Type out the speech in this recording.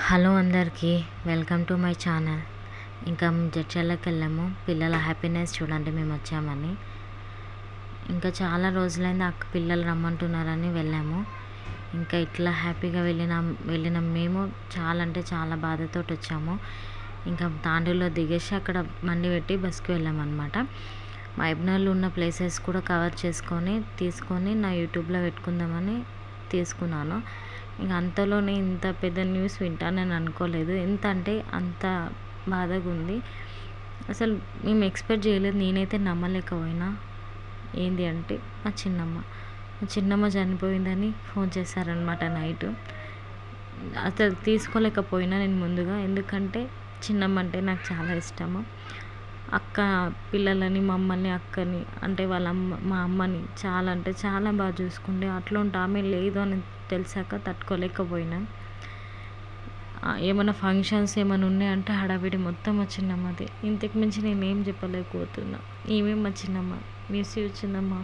Hello అందరికీ welcome to my channel. ఇంకా జడ్చర్లకి వెళ్ళాము. పిల్లల హ్యాపీనెస్ చూడండి మేము వచ్చామని. ఇంకా చాలా రోజులైంది అక్క పిల్లలు రమ్మంటున్నారని వెళ్ళాము. ఇంకా ఇట్లా హ్యాపీగా వెళ్ళిన మేము చాలా అంటే చాలా బాధతో వచ్చాము. ఇంకా తాండూరులో దిగేసి అక్కడ మండి పెట్టి బస్కి వెళ్ళామన్నమాట. మహబూబ్నగర్లో ఉన్న ప్లేసెస్ కూడా కవర్ తీసుకొని నా యూట్యూబ్లో పెట్టుకుందామని తీసుకున్నాను. ఇంక అంతలోనే ఇంత పెద్ద న్యూస్ వింటానని అనుకోలేదు. ఎంత అంటే అంత బాధగా ఉంది. అసలు మేము ఎక్స్పెక్ట్ చేయలేదు. నేనైతే నమ్మలేకపోయినా. ఏంటి అంటే మా చిన్నమ్మ చనిపోయిందని ఫోన్ చేశారనమాట నైట్. అసలు తీసుకోలేకపోయినా నేను ముందుగా, ఎందుకంటే చిన్నమ్మ అంటే నాకు చాలా ఇష్టము. అక్క పిల్లలని, మమ్మల్ని, అక్కని అంటే మా అమ్మని చాలా అంటే చాలా బాగా చూసుకుండే. అట్లాంటి ఆమె లేదు అని తెలిసాక తట్టుకోలేకపోయినా. ఏమైనా ఫంక్షన్స్ ఏమైనా ఉన్నాయంటే హడావిడి మొత్తం మా చిన్నమ్మది. ఇంతకు మించి నేనేం చెప్పలేకపోతున్నా. ఏమేమి మా చిన్నమ్మ. మిస్ యూ చిన్నమ్మ.